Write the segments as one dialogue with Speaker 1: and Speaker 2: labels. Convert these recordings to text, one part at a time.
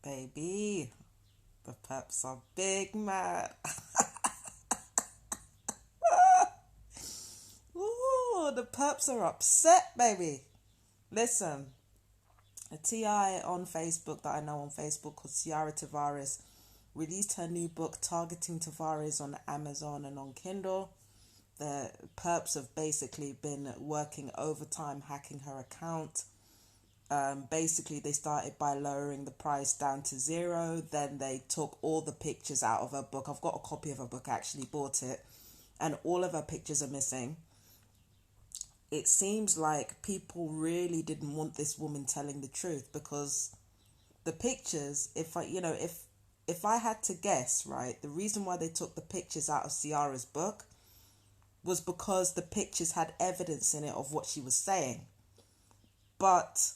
Speaker 1: Baby, the Perps are big mad. Ooh, the Perps are upset, baby. Listen, a TI on Facebook that I know on Facebook called Ciara Tavares released her new book targeting Tavares on Amazon and on Kindle. The Perps have basically been working overtime hacking her account. Basically, they started by lowering the price down to zero. Then they took all the pictures out of her book. I've got a copy of her book, I actually bought it, and all of her pictures are missing. It seems like people really didn't want this woman telling the truth because the pictures, if I had to guess, right, the reason why they took the pictures out of Ciara's book was because the pictures had evidence in it of what she was saying. But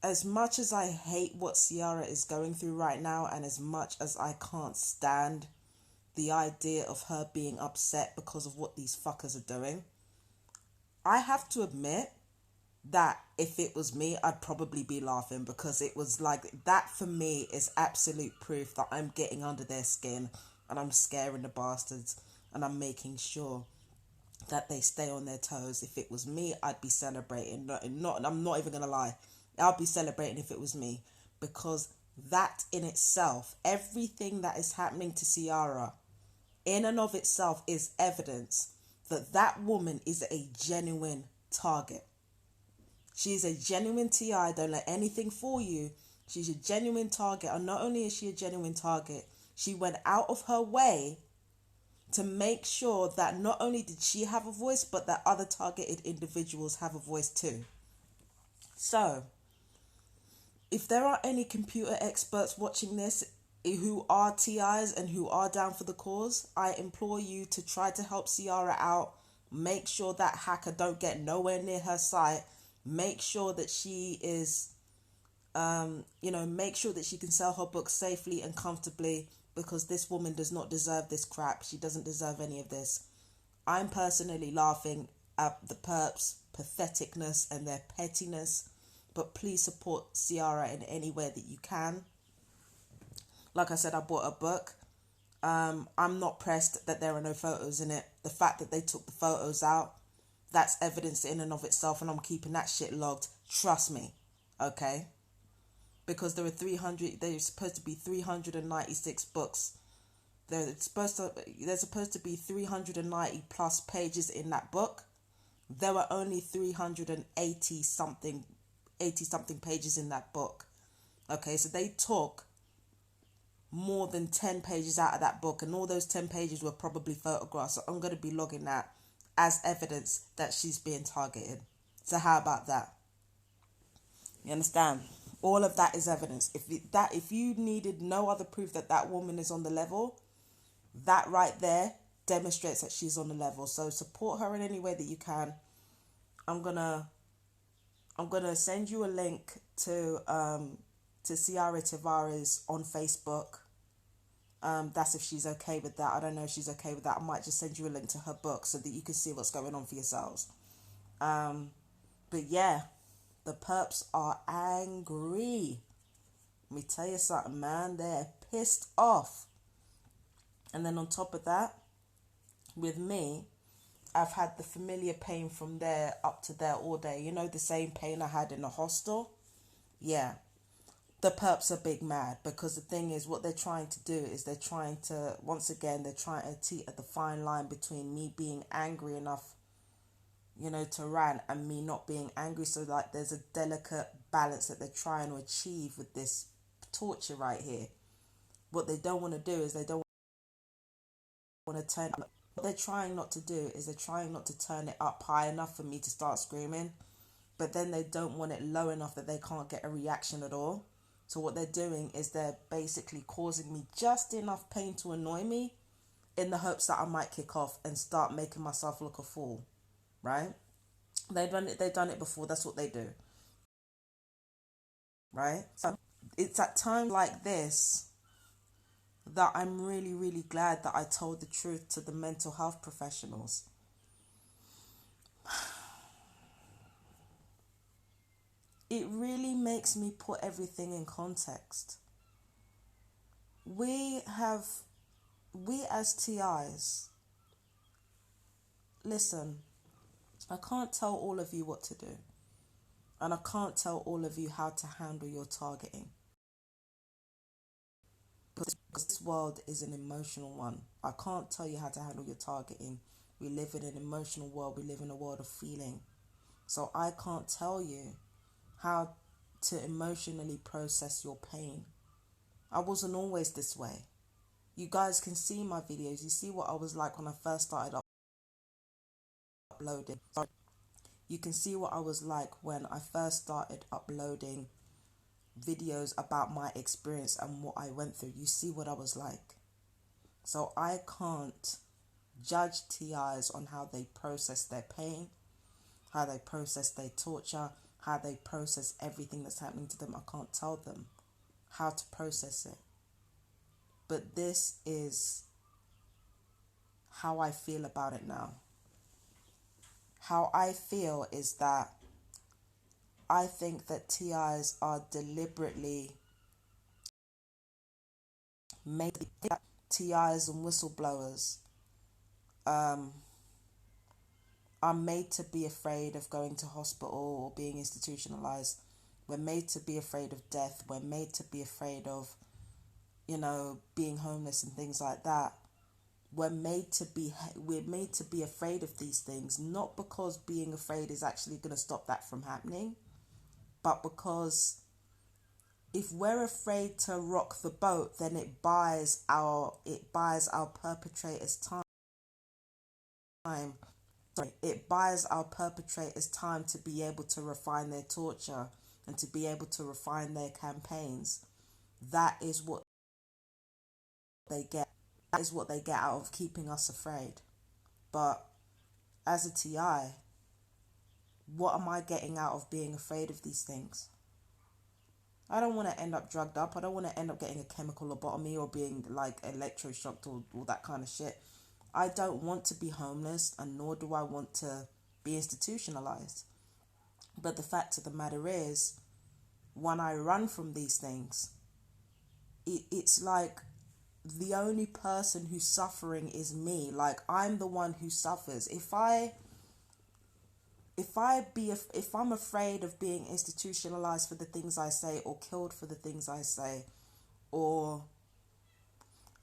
Speaker 1: as much as I hate what Ciara is going through right now, and as much as I can't stand the idea of her being upset because of what these fuckers are doing, I have to admit that if it was me, I'd probably be laughing, because it was like, that for me is absolute proof that I'm getting under their skin and I'm scaring the bastards and I'm making sure that they stay on their toes. If it was me, I'd be celebrating. I'm not even gonna lie. I'd be celebrating if it was me, because that in itself, everything that is happening to Ciara, in and of itself, is evidence that that woman is a genuine target. She's a genuine TI. Don't let anything fool you. She's a genuine target. And not only is she a genuine target, she went out of her way to make sure that not only did she have a voice, but that other targeted individuals have a voice too. So, if there are any computer experts watching this who are TIs and who are down for the cause, I implore you to try to help Ciara out. Make sure that hacker don't get nowhere near her site. Make sure that she is, make sure that she can sell her book safely and comfortably, because this woman does not deserve this crap. She doesn't deserve any of this. I'm personally laughing at the Perps' patheticness and their pettiness, but please support Ciara in any way that you can. Like I said, I bought a book. I'm not pressed that there are no photos in it. The fact that they took the photos out, that's evidence in and of itself, and I'm keeping that shit logged. Trust me, okay? Because there's supposed to be 396 books. There's supposed to be 390 plus pages in that book. There were only 380 something pages in that book. Okay, so they took more than 10 pages out of that book, and all those 10 pages were probably photographs. So I'm going to be logging that as evidence that she's being targeted. So how about that? You understand? All of that is evidence. If you needed no other proof that that woman is on the level, that right there demonstrates that she's on the level. So support her in any way that you can. I'm gonna send you a link to Ciara Tavares on Facebook. That's if she's okay with that. I don't know if she's okay with that. I might just send you a link to her book so that you can see what's going on for yourselves. But yeah, the Perps are angry. Let me tell you something, man. They're pissed off. And then on top of that, with me, I've had the familiar pain from there up to there all day. You know, the same pain I had in the hostel? Yeah. The Perps are big mad, because the thing is, what they're trying to do is they're trying to teeter the fine line between me being angry enough, to rant, and me not being angry. So like there's a delicate balance that they're trying to achieve with this torture right here. What they don't want to do is they don't want to turn what they're trying not to do is they're trying not to turn it up high enough for me to start screaming, but then they don't want it low enough that they can't get a reaction at all. So what they're doing is they're basically causing me just enough pain to annoy me, in the hopes that I might kick off and start making myself look a fool, right? They've done it before. That's what they do, right? So it's at times like this that I'm really, really glad that I told the truth to the mental health professionals. It really makes me put everything in context. we as TIs, listen, I can't tell all of you what to do. And I can't tell all of you how to handle your targeting. Because this world is an emotional one. I can't tell you how to handle your targeting. We live in an emotional world. We live in a world of feeling. So I can't tell you how to emotionally process your pain. I wasn't always this way. You guys can see my videos. You see what I was like when I first started uploading. You can see what I was like when I first started uploading videos about my experience and what I went through. You see what I was like. So I can't judge TIs on how they process their pain, how they process their torture, how they process everything that's happening to them. I can't tell them how to process it. But this is how I feel about it now. How I feel is that I think that TIs are deliberately made, TIs and whistleblowers are made to be afraid of going to hospital or being institutionalized. We're made to be afraid of death. We're made to be afraid of, being homeless and things like that. We're made to be afraid of these things, not because being afraid is actually going to stop that from happening, but because if we're afraid to rock the boat, then it buys our perpetrators time. It buys our perpetrators time to be able to refine their torture and to be able to refine their campaigns. That is what they get. That is what they get out of keeping us afraid. But as a TI, what am I getting out of being afraid of these things? I don't want to end up drugged up. I don't want to end up getting a chemical lobotomy or being like electroshocked or all that kind of shit. I don't want to be homeless, and nor do I want to be institutionalized. But the fact of the matter is, when I run from these things, it's like the only person who's suffering is me. Like, I'm the one who suffers. If I'm afraid of being institutionalized for the things I say, or killed for the things I say, or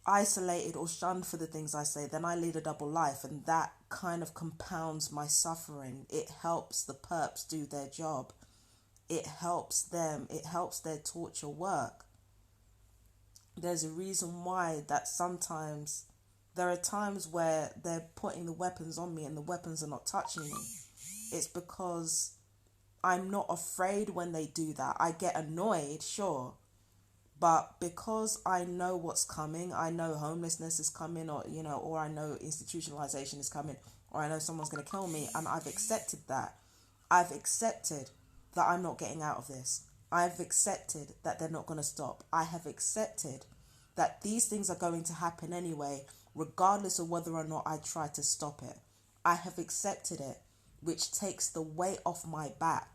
Speaker 1: isolated or shunned for the things I say, then I lead a double life, and that kind of compounds my suffering. It helps the perps do their job. It helps them. It helps their torture work. There's a reason why that sometimes there are times where they're putting the weapons on me and the weapons are not touching me. It's because I'm not afraid when they do that. I get annoyed, sure. But because I know what's coming, I know homelessness is coming, or I know institutionalization is coming, or I know someone's going to kill me, and I've accepted that. I've accepted that I'm not getting out of this. I've accepted that they're not going to stop. I have accepted that these things are going to happen anyway, regardless of whether or not I try to stop it. I have accepted it, which takes the weight off my back.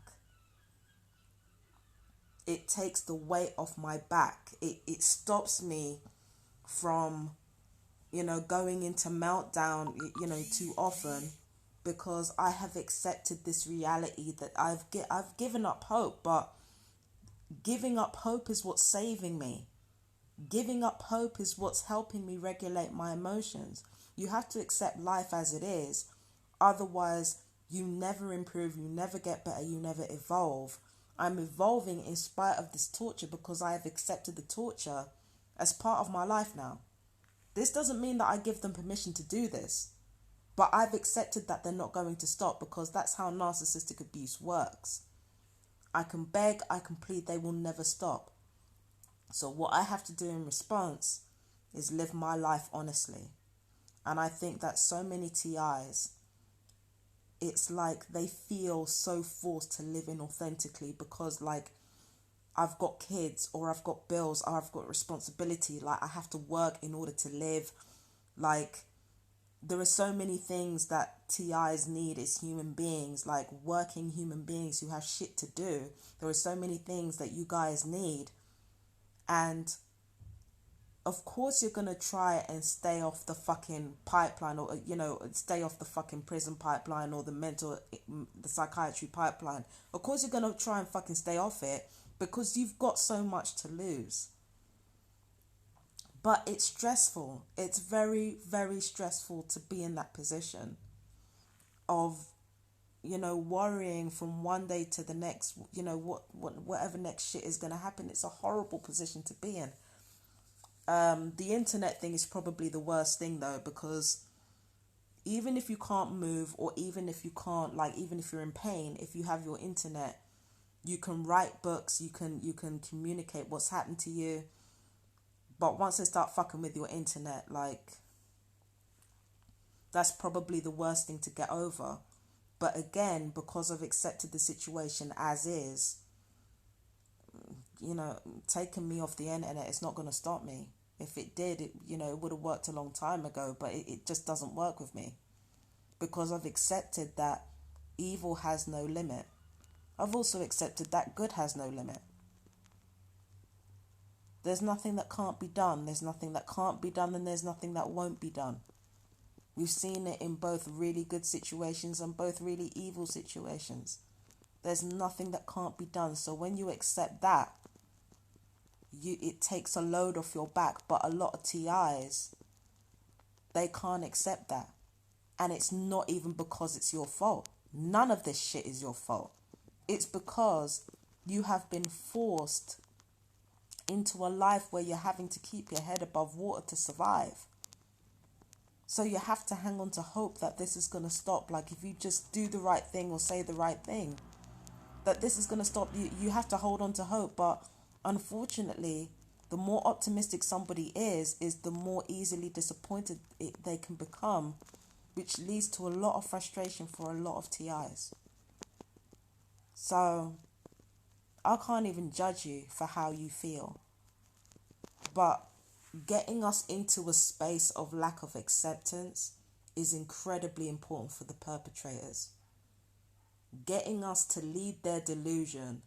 Speaker 1: It takes the weight off my back. It stops me from, going into meltdown, too often, because I have accepted this reality that I've given up hope. But giving up hope is what's saving me. Giving up hope is what's helping me regulate my emotions. You have to accept life as it is. Otherwise, you never improve, you never get better, you never evolve. I'm evolving in spite of this torture because I have accepted the torture as part of my life now. This doesn't mean that I give them permission to do this, but I've accepted that they're not going to stop, because that's how narcissistic abuse works. I can beg, I can plead, they will never stop. So what I have to do in response is live my life honestly. And I think that so many TIs, it's like they feel so forced to live inauthentically because, like, I've got kids, or I've got bills, or I've got responsibility, like I have to work in order to live. Like, there are so many things that TIs need as human beings, like working human beings who have shit to do. There are so many things that you guys need. And of course you're going to try and stay off the fucking pipeline, or, you know, stay off the fucking prison pipeline or the psychiatry pipeline. Of course you're going to try and fucking stay off it because you've got so much to lose. But it's stressful. It's very, very stressful to be in that position of, you know, worrying from one day to the next, you know, whatever next shit is going to happen. It's a horrible position to be in. The internet thing is probably the worst thing though, because even if you can't move, or even if you can't, like, even if you're in pain, if you have your internet, you can write books, you can communicate what's happened to you. But once they start fucking with your internet, like, that's probably the worst thing to get over. But again, because I've accepted the situation as is, you know, taking me off the internet, it's not going to stop me. If it did, it would have worked a long time ago, but it just doesn't work with me. Because I've accepted that evil has no limit. I've also accepted that good has no limit. There's nothing that can't be done. There's nothing that can't be done, and there's nothing that won't be done. We've seen it in both really good situations and both really evil situations. There's nothing that can't be done. So when you accept that, it takes a load off your back. But a lot of TIs, they can't accept that. And it's not even because it's your fault. None of this shit is your fault. It's because you have been forced into a life where you're having to keep your head above water to survive. So you have to hang on to hope that this is going to stop. Like, if you just do the right thing or say the right thing, that this is going to stop. You have to hold on to hope. But unfortunately, the more optimistic somebody is the more easily disappointed they can become, which leads to a lot of frustration for a lot of TIs. So I can't even judge you for how you feel. But getting us into a space of lack of acceptance is incredibly important for the perpetrators. Getting us to lead their delusion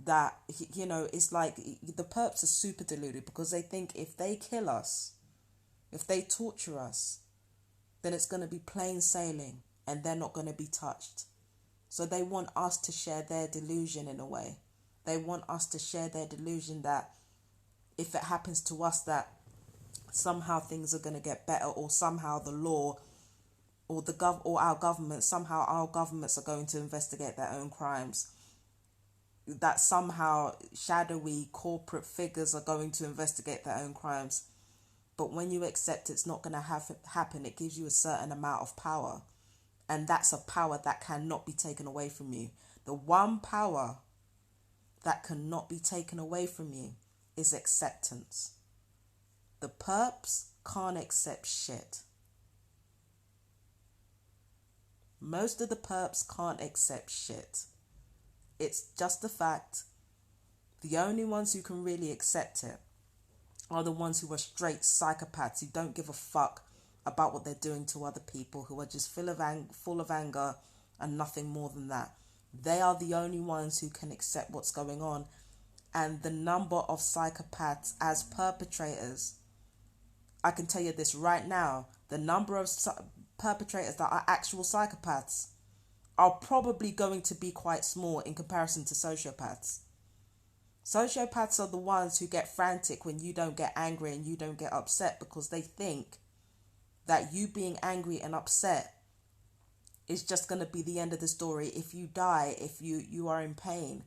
Speaker 1: that, you know, it's like the perps are super deluded because they think if they kill us, if they torture us, then it's going to be plain sailing and they're not going to be touched. So they want us to share their delusion in a way. They want us to share their delusion that if it happens to us, that somehow things are going to get better, or somehow the law or our government, somehow our governments are going to investigate their own crimes. That somehow shadowy corporate figures are going to investigate their own crimes. But when you accept it's not going to happen, it gives you a certain amount of power. And that's a power that cannot be taken away from you. The one power that cannot be taken away from you is acceptance. The perps can't accept shit. Most of the perps can't accept shit. It's just the fact. The only ones who can really accept it are the ones who are straight psychopaths, who don't give a fuck about what they're doing to other people, who are just full of anger and nothing more than that. They are the only ones who can accept what's going on. And the number of psychopaths as perpetrators, I can tell you this right now, the number of perpetrators that are actual psychopaths are probably going to be quite small in comparison to sociopaths. Sociopaths are the ones who get frantic when you don't get angry and you don't get upset, because they think that you being angry and upset is just going to be the end of the story. If you die, if you are in pain,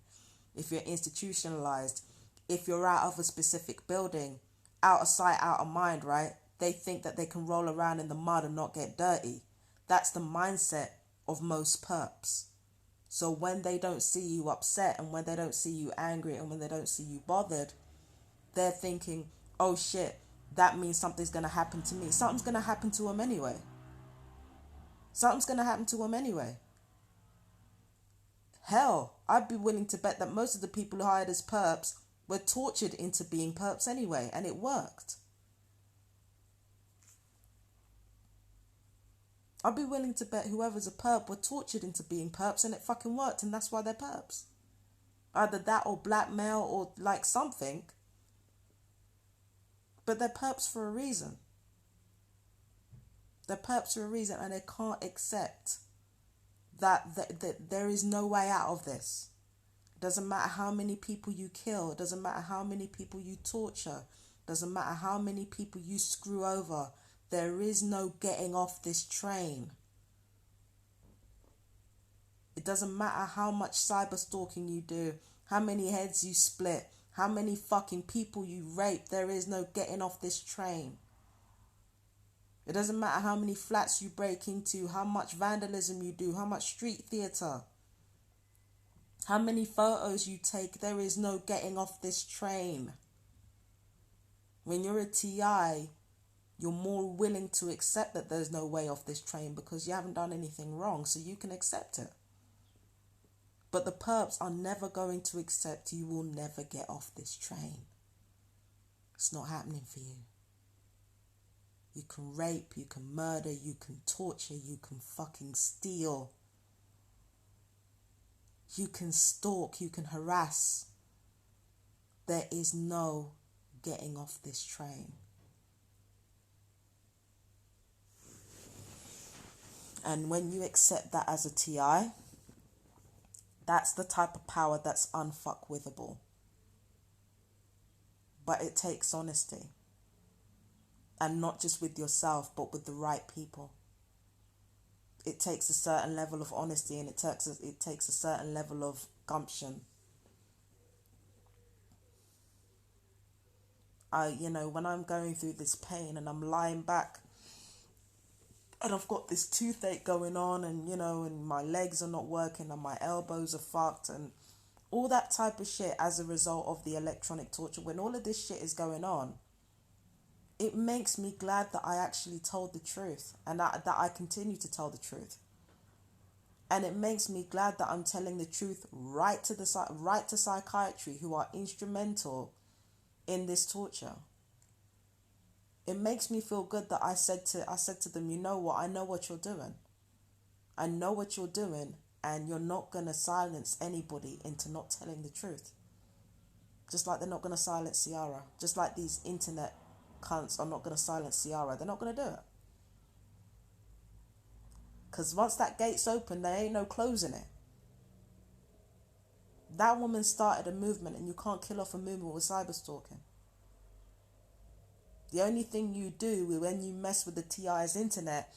Speaker 1: if you're institutionalized, if you're out of a specific building, out of sight, out of mind, right? They think that they can roll around in the mud and not get dirty. That's the mindset of most perps. So when they don't see you upset, and when they don't see you angry, and when they don't see you bothered, they're thinking, oh shit, that means something's going to happen to me. Something's going to happen to them anyway. Something's going to happen to them anyway. Hell, I'd be willing to bet that most of the people who hired as perps were tortured into being perps anyway, and it worked. I'd be willing to bet whoever's a perp were tortured into being perps, and it fucking worked, and that's why they're perps. Either that or blackmail or like something. But they're perps for a reason. They're perps for a reason, and they can't accept that there is no way out of this. It doesn't matter how many people you kill. It doesn't matter how many people you torture. It doesn't matter how many people you screw over. There is no getting off this train. It doesn't matter how much cyber stalking you do, how many heads you split, how many fucking people you rape. There is no getting off this train. It doesn't matter how many flats you break into, how much vandalism you do, how much street theatre, how many photos you take. There is no getting off this train. When you're a TI, you're more willing to accept that there's no way off this train because you haven't done anything wrong, so you can accept it. But the perps are never going to accept you will never get off this train. It's not happening for you. You can rape, you can murder, you can torture, you can fucking steal. You can stalk, you can harass. There is no getting off this train. And when you accept that as a TI, that's the type of power that's unfuckwithable. But it takes honesty. And not just with yourself, but with the right people. It takes a certain level of honesty, and it takes a certain level of gumption. When I'm going through this pain and I'm lying back and I've got this toothache going on, and and my legs are not working and my elbows are fucked and all that type of shit as a result of the electronic torture, when all of this shit is going on, it makes me glad that I actually told the truth, and that I continue to tell the truth. And it makes me glad that I'm telling the truth right to psychiatry, who are instrumental in this torture. It makes me feel good that I said to them, you know what, I know what you're doing. I know what you're doing, and you're not going to silence anybody into not telling the truth. Just like they're not going to silence Ciara. Just like these internet cunts are not going to silence Ciara. They're not going to do it. Because once that gate's open, there ain't no closing it. That woman started a movement, and you can't kill off a movement with cyber stalking. The only thing you do when you mess with the TI's internet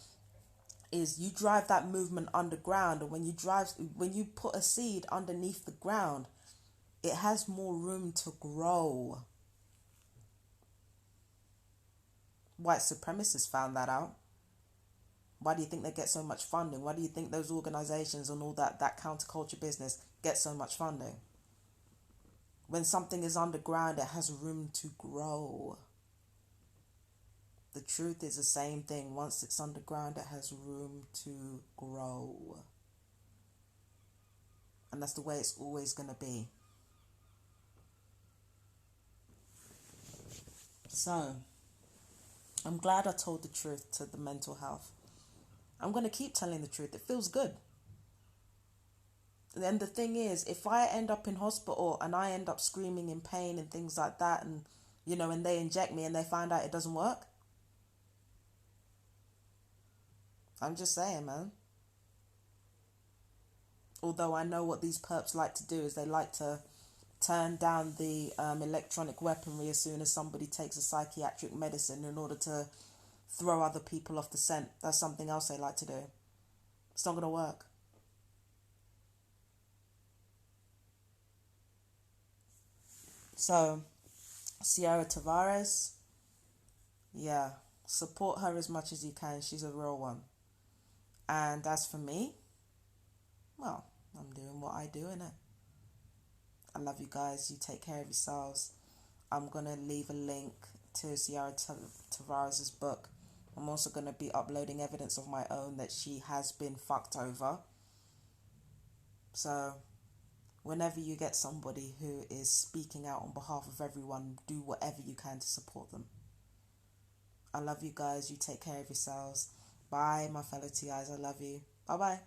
Speaker 1: is you drive that movement underground, and when you put a seed underneath the ground, it has more room to grow. White supremacists found that out. Why do you think they get so much funding? Why do you think those organizations and all that counterculture business get so much funding? When something is underground, it has room to grow. The truth is the same thing. Once it's underground, it has room to grow. And that's the way it's always going to be. So, I'm glad I told the truth to the mental health. I'm going to keep telling the truth. It feels good. And then the thing is, if I end up in hospital and I end up screaming in pain and things like that, and and they inject me and they find out it doesn't work, I'm just saying, man. Although I know what these perps like to do is they like to turn down the electronic weaponry as soon as somebody takes a psychiatric medicine in order to throw other people off the scent. That's something else they like to do. It's not going to work. So, Ciara Tavares, yeah, support her as much as you can. She's a real one. And as for me, well, I'm doing what I do, innit? I love you guys. You take care of yourselves. I'm going to leave a link to Ciara Tavares' book. I'm also going to be uploading evidence of my own that she has been fucked over. So, whenever you get somebody who is speaking out on behalf of everyone, do whatever you can to support them. I love you guys. You take care of yourselves. Bye, my fellow TIs. I love you. Bye-bye.